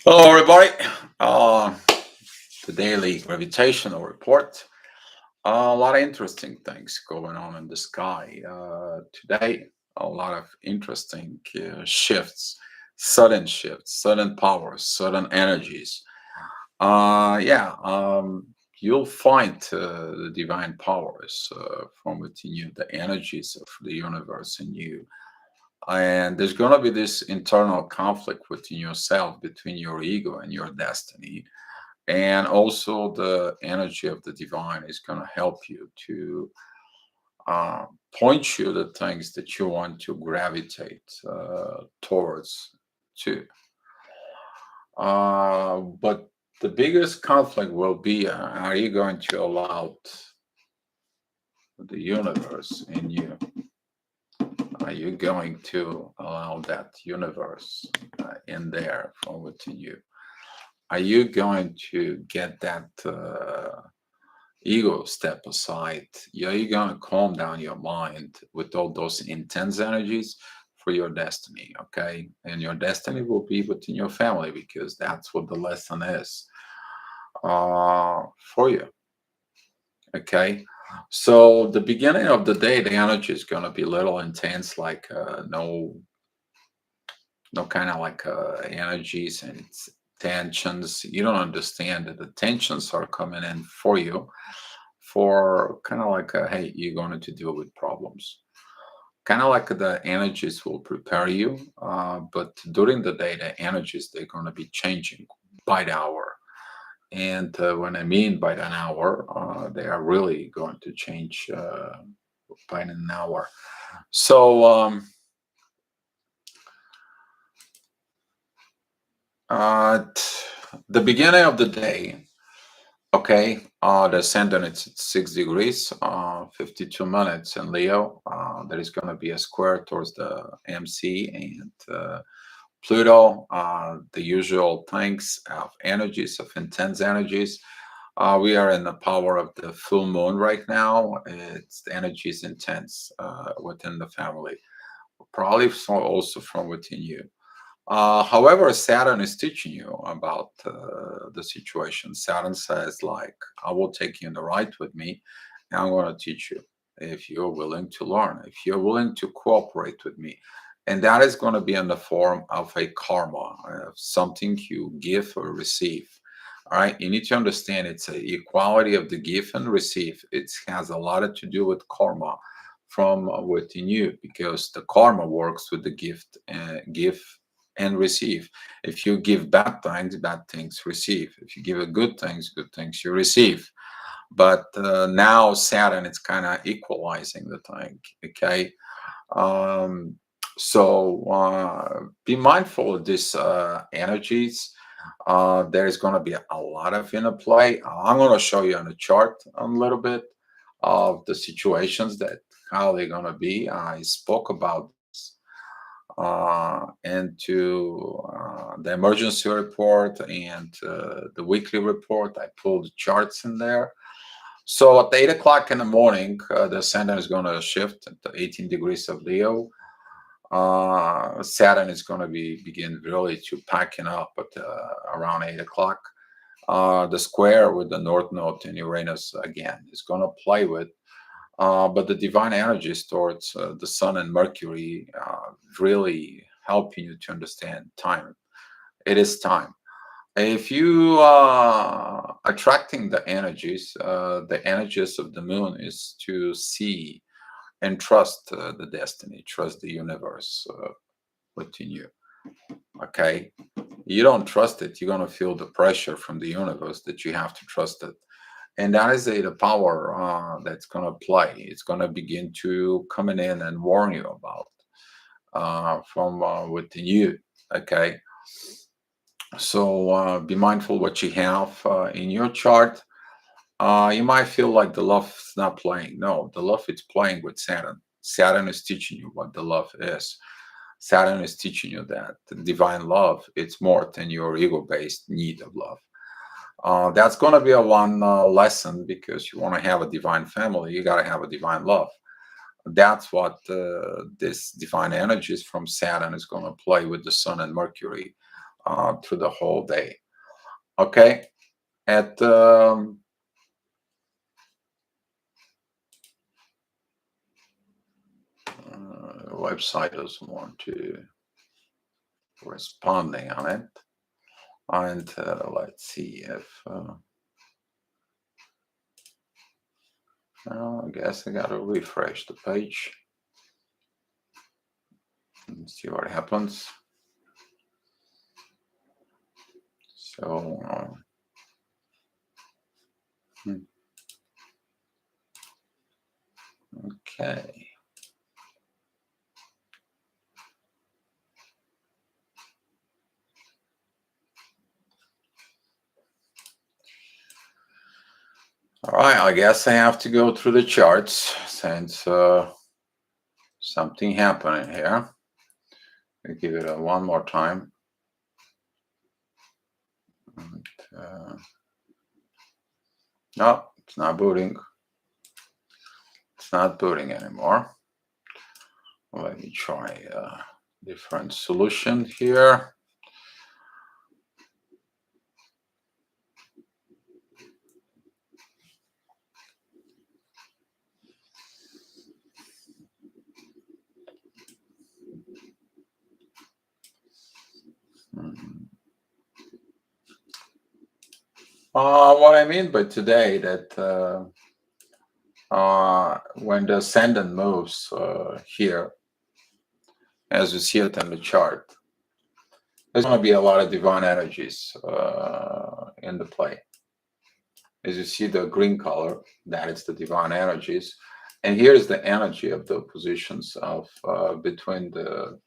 Hello, everybody. Uh, the daily gravitational report. A lot of interesting things going on in the sky today. A lot of interesting shifts, sudden powers, sudden energies. Yeah, you'll find the divine powers from within you, the energies of the universe in you, and there's going to be this internal conflict within yourself between your ego and your destiny, and also the energy of the divine is going to help you to uh, point you the things that you want to gravitate towards too. But the biggest conflict will be, are you going to allow the universe in you? Are you going to allow that universe in there from within you? Are you going to get that ego step aside? Are you going to calm down your mind with all those intense energies for your destiny? Okay. And your destiny will be within your family because that's what the lesson is for you. Okay. So the beginning of the day, the energy is going to be a little intense, like no kind of like energies and tensions. You don't understand that the tensions are coming in for you for kind of like, hey, you're going to deal with problems. Kind of like the energies will prepare you, but during the day, the energies they're going to be changing by the hour. And when I mean by an hour, they are really going to change by an hour. So the beginning of the day, okay, the ascendant it's at 6 degrees, 52 minutes in Leo. There is going to be a square towards the MC and Pluto, the usual things of energies, of intense energies. We are in the power of the full moon right now. It's the energy is intense within the family, probably also from within you. However, Saturn is teaching you about the situation. Saturn says, like, I will take you in the ride with me, and I'm going to teach you if you're willing to learn, if you're willing to cooperate with me. And that is going to be in the form of a karma, something you give or receive. All right, you need to understand it's a equality of the give and receive. It has a lot to do with karma from within you because the karma works with the gift, give and receive. If you give bad things receive. If you give a good things you receive. But now Saturn it's kind of equalizing the thing. Okay, um, so be mindful of these energies. There's going to be a lot of interplay. I'm going to show you on the chart a little bit of the situations that how they're going to be. I spoke about this into the emergency report and the weekly report. I pulled the charts in there. So at 8 o'clock in the morning, the ascendant is going to shift to 18 degrees of Leo. Saturn is going to be begin really to packing up at around 8 o'clock. The square with the North Node and Uranus again is going to play with but the divine energies towards the sun and Mercury really helping you to understand time. It is time. If you are attracting the energies of the moon is to see and trust the destiny, trust the universe within you. Okay, you don't trust it, you're gonna feel the pressure from the universe that you have to trust it, and that is the power that's going to play. It's going to begin to coming in and warn you about from within you. Okay, so be mindful what you have in your chart. You might feel like the love is not playing. No, the love is playing with Saturn. Saturn is teaching you what the love is. Saturn is teaching you that the divine love it's more than your ego-based need of love. That's going to be a one lesson because you want to have a divine family, you got to have a divine love. That's what this divine energies from Saturn is going to play with the Sun and Mercury. through the whole day. Okay, at website doesn't want to responding on it, and let's see if well, I guess I gotta refresh the page and see what happens. So okay. All right, I guess I have to go through the charts since something happening here. I'll give it a one more time. And, no, it's not booting. It's not booting anymore. Let me try a different solution here. What I mean by today that when the ascendant moves here, as you see it in the chart, there's going to be a lot of divine energies in the play. As you see the green color, that is the divine energies. And here's the energy of the positions of between the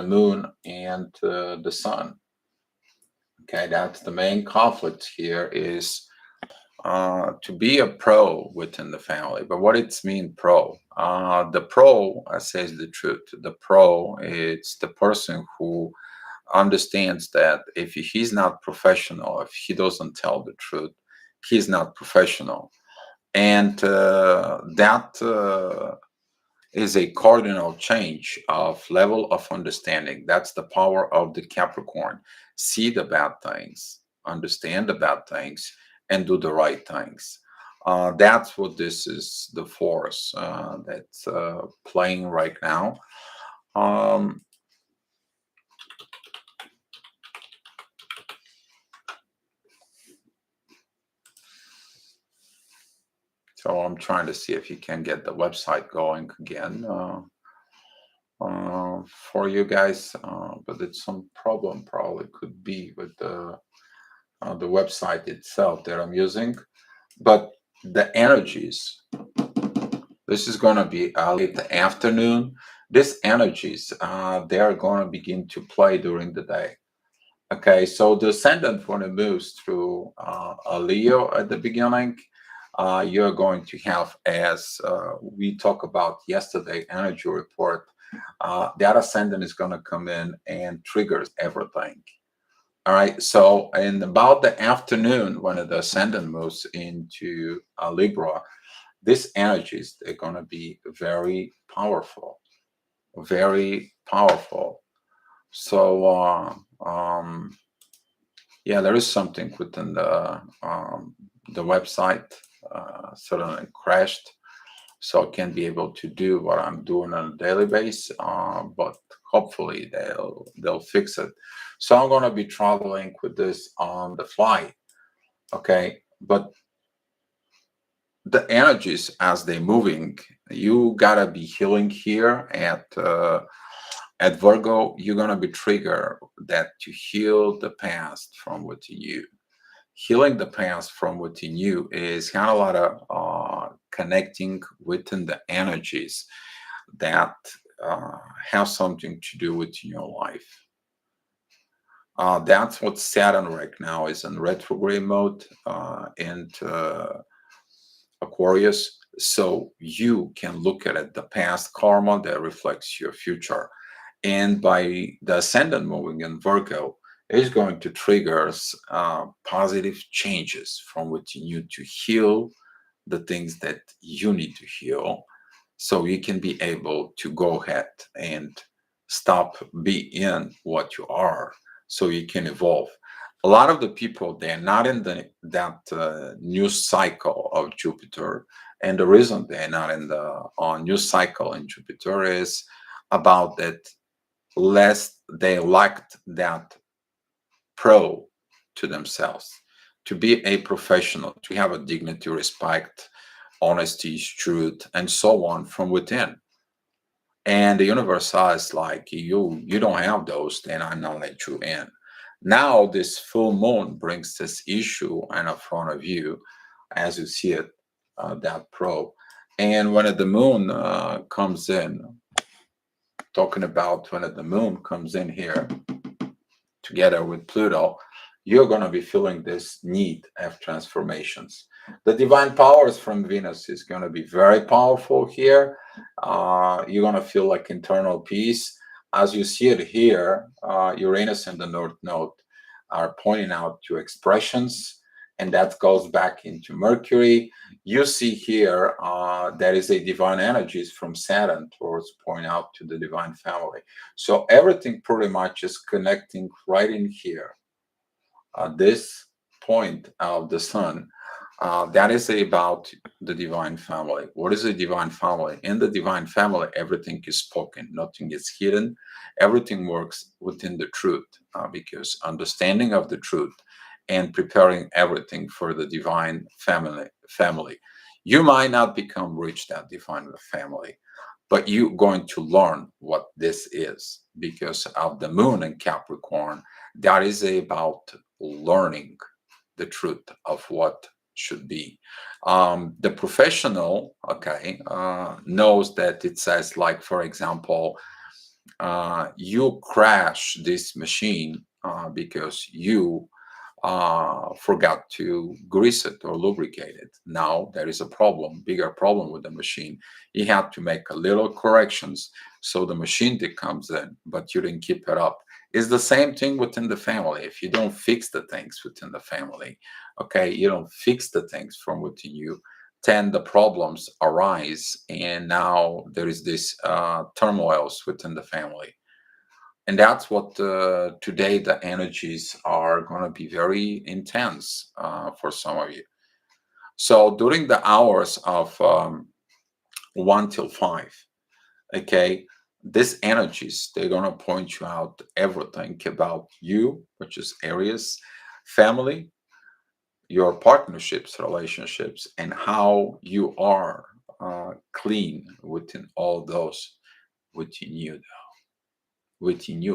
moon and the sun. Okay, that's the main conflict here is to be a pro within the family. But what it's mean pro? The pro says the truth. The pro, it's the person who understands that if he's not professional, if he doesn't tell the truth, he's not professional. And that is a cardinal change of level of understanding. That's the power of the Capricorn. See the bad things, understand the bad things, and do the right things. That's what this is the force that's playing right now. Um, so I'm trying to see if you can get the website going again. For you guys, but it's some problem probably could be with the website itself that I'm using. But the energies, this is going to be late afternoon. These energies, they are going to begin to play during the day. Okay, so the ascendant when it moves through a Leo at the beginning, you're going to have, as we talked about yesterday, energy report, that ascendant is going to come in and triggers everything. All right. So in about the afternoon, when the ascendant moves into Libra, these energies, they're going to be very powerful, very powerful. So yeah, there is something within the website suddenly crashed, so I can be able to do what I'm doing on a daily basis. But hopefully they'll fix it. So I'm going to be traveling with this on the fly. Okay, but the energies as they're moving, you gotta be healing here at Virgo. You're gonna be triggered that to heal the past from within you. Healing the past from within you is kind of a lot of connecting within the energies that have something to do with your life. That's what Saturn right now is in retrograde mode and Aquarius. So you can look at it, the past karma that reflects your future. And by the ascendant moving in Virgo, is going to trigger positive changes from within you to heal the things that you need to heal so you can be able to go ahead and stop being what you are so you can evolve. A lot of the people, they're not in that news cycle of Jupiter, and the reason they're not in the news cycle in Jupiter is about that less they lacked that pro to themselves, to be a professional, to have a dignity, respect, honesty, truth, and so on from within. And the universe says, like, you don't have those, then I'm not let you in. Now this full moon brings this issue in front of you, as you see it, that pro. And when the moon comes in, talking about when the moon comes in here together with Pluto, you're going to be feeling this need of transformations. The divine powers from Venus is going to be very powerful here. You're going to feel like internal peace. As you see it here, Uranus and the North Node are pointing out to expressions, and that goes back into Mercury. You see here, there is a divine energies from Saturn towards point out to the divine family. So everything pretty much is connecting right in here. This point of the sun, that is about the divine family. What is a divine family? In the divine family, everything is spoken, nothing is hidden. Everything works within the truth, because understanding of the truth and preparing everything for the divine family. You might not become rich that divine family, but you're going to learn what this is because of the moon in Capricorn. That is about learning the truth of what should be. The professional, okay, knows that it says, like, for example, you crash this machine because you forgot to grease it or lubricate it. Now there is a problem, bigger problem with the machine. You have to make a little corrections so the machine that comes in, but you didn't keep it up. It's the same thing within the family. If you don't fix the things within the family, okay, you don't fix the things from within you, then the problems arise, and now there is this turmoils within the family. And that's what today the energies are going to be very intense for some of you. So during the hours of 1 till 5, okay, these energies, they're going to point you out everything about you, which is Aries, family, your partnerships, relationships, and how you are clean within all those within you,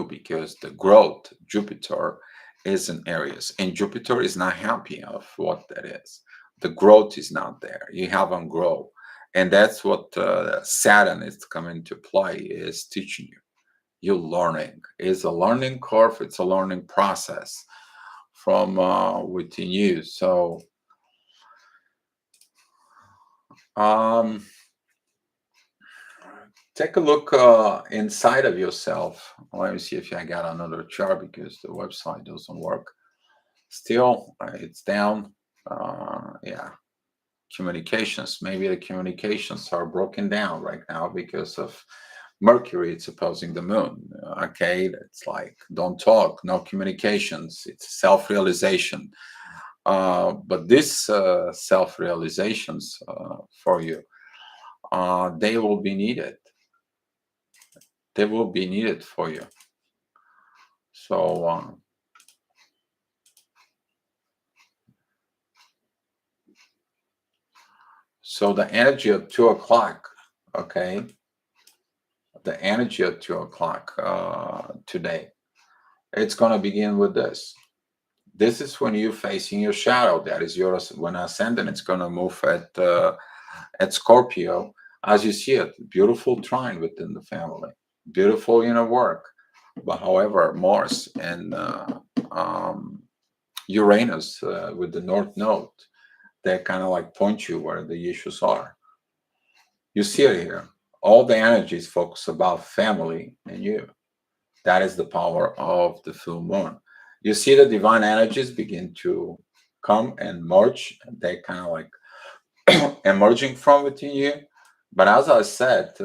because the growth, Jupiter, is in Aries, and Jupiter is not happy of what that is. The growth is not there. You haven't grown, and that's what Saturn is coming to play, is teaching you. You're learning. It's a learning curve. It's a learning process from within you. So um, take a look inside of yourself. Let me see if I got another chart because the website doesn't work. Still, it's down. Yeah, communications. Maybe the communications are broken down right now because of Mercury. It's opposing the moon. Okay, it's like don't talk, no communications. It's self-realization. But this self-realizations for you, they will be needed. They will be needed for you. So. So the energy at 2 o'clock, okay, the energy at 2 o'clock today, it's going to begin with this. This is when you're facing your shadow. That is yours. When ascendant, it's going to move at Scorpio. As you see it, beautiful trine within the family, beautiful inner work. But however, Mars and um, Uranus with the North Node, they kind of like point you where the issues are. You see it here. All the energies focus about family and you. That is the power of the full moon. You see the divine energies begin to come and merge. They kind of like emerging from within you. But as I said,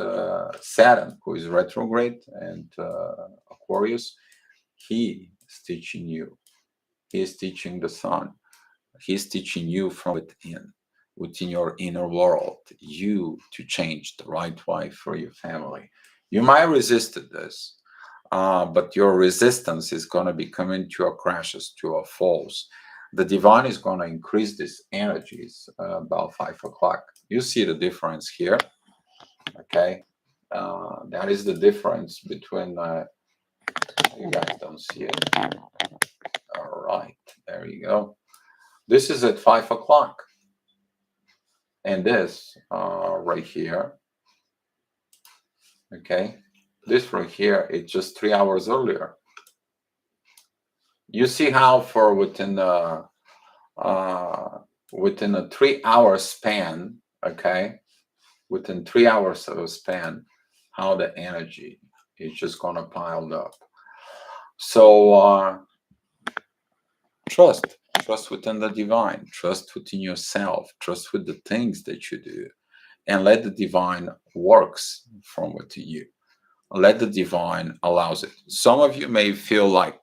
Saturn, who is retrograde and Aquarius, he is teaching you. He is teaching the sun. He's teaching you from within your inner world, you to change the right way for your family. You might resist this, but your resistance is going to be coming to your crashes, to your falls. The divine is going to increase these energies about 5 o'clock. You see the difference here, okay? That is the difference between, you guys don't see it. All right, there you go. This is at 5 o'clock. And this right here, okay? This right here, it's just 3 hours earlier. You see how for within a 3 hour span, okay, within 3 hours of a span, how the energy is just gonna pile up. So trust within the divine, trust within yourself, trust with the things that you do, and let the divine works from within you. Let the divine allows it. Some of you may feel like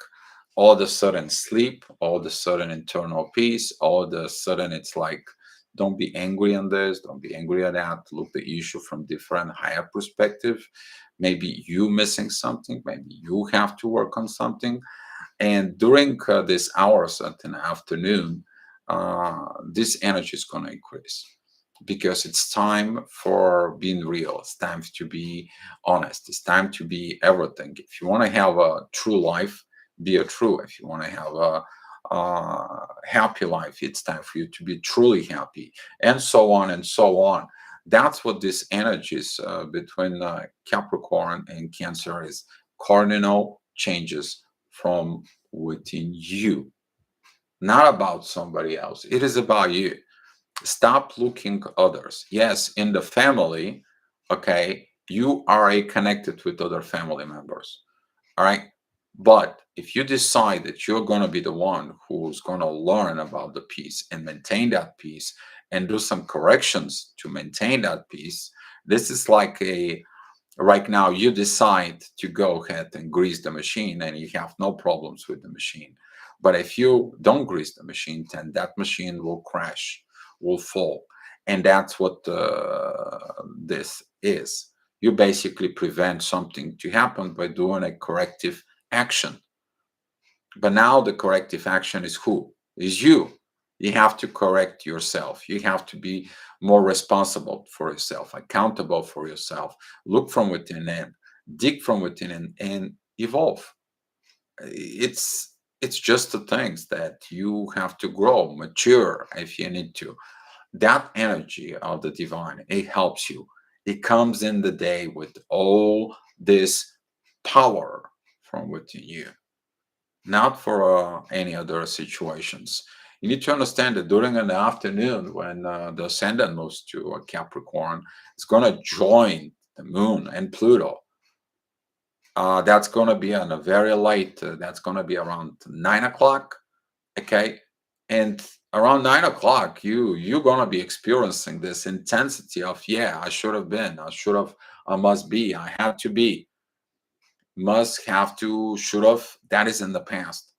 all of a sudden sleep, all of a sudden internal peace, all of a sudden it's like, don't be angry on this, don't be angry at that. Look the issue from different higher perspective. Maybe you missing something, maybe you have to work on something. And during these hours at the afternoon, this energy is going to increase because it's time for being real. It's time to be honest. It's time to be everything. If you want to have a true life, be a true. If you want to have a happy life, it's time for you to be truly happy, and so on and so on. That's what this energies between Capricorn and Cancer is. Cardinal changes from within you, not about somebody else. It is about you. Stop looking others. Yes, in the family, okay, you are connected with other family members. All right. But if you decide that you're going to be the one who's going to learn about the peace and maintain that peace and do some corrections to maintain that peace, this is like a right now you decide to go ahead and grease the machine and you have no problems with the machine. But if you don't grease the machine, then that machine will crash, will fall. And that's what this is. You basically prevent something to happen by doing a corrective action. But now the corrective action is who? Is you. You have to correct yourself. You have to be more responsible for yourself, accountable for yourself. Look from within and dig from within and evolve. It's just the things that you have to grow, mature if you need to. That energy of the divine, it helps you. It comes in the day with all this power from within you, not for any other situations. You need to understand that during the afternoon, when the ascendant moves to Capricorn, it's going to join the moon and Pluto. That's going to be on a very late, that's going to be around 9 o'clock. Okay. And around 9 o'clock, you're going to be experiencing this intensity of, yeah, I should have been, I must be, I had to be, must have to, should have. That is in the past.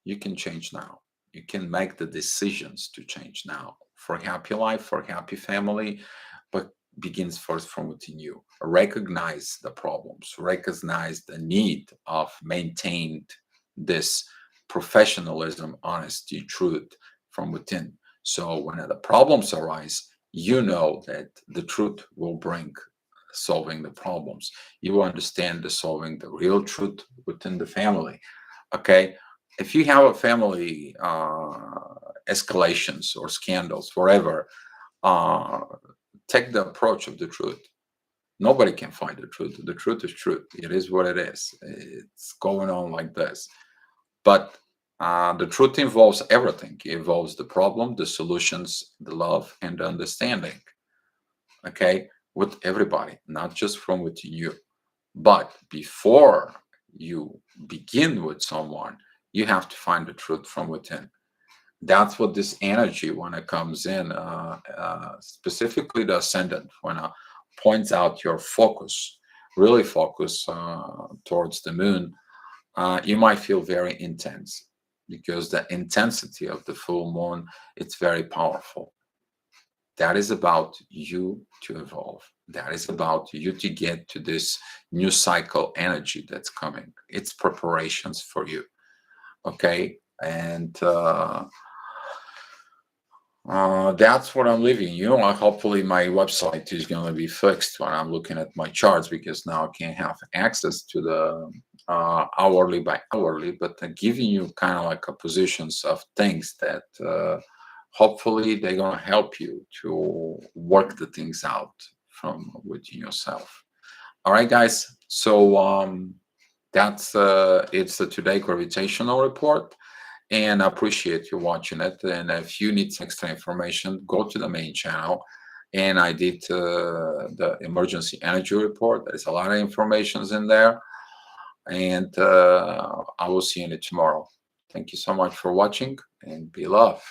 You can change now. You can make the decisions to change now for a happy life, for a happy family, but begins first from within you. Recognize the problems, recognize the need of maintained this professionalism, honesty, truth from within. So when the problems arise, you know that the truth will bring solving the problems. You understand the solving the real truth within the family. Okay, if you have a family escalations or scandals, whatever, uh, take the approach of the truth. Nobody can find the truth. The truth is truth. It is what it is. It's going on like this. But the truth involves everything. It involves the problem, the solutions, the love, and the understanding. Okay, with everybody, not just from within you. But before you begin with someone, you have to find the truth from within. That's what this energy, when it comes in, specifically the ascendant, when it points out your focus, really focus towards the moon. you might feel very intense because the intensity of the full moon, it's very powerful. That is about you to evolve. That is about you to get to this new cycle energy that's coming. It's preparations for you. Okay. And that's what I'm leaving you. Hopefully, my website is going to be fixed when I'm looking at my charts, because now I can't have access to the hourly by hourly, but giving you kind of like a positions of things that hopefully they're going to help you to work the things out from within yourself. All right, guys. So that's it's the today gravitational report, and I appreciate you watching it. And if you need extra information, go to the main channel. And I did the emergency energy report. There's a lot of informations in there, and I will see you in it tomorrow. Thank you so much for watching, and be love.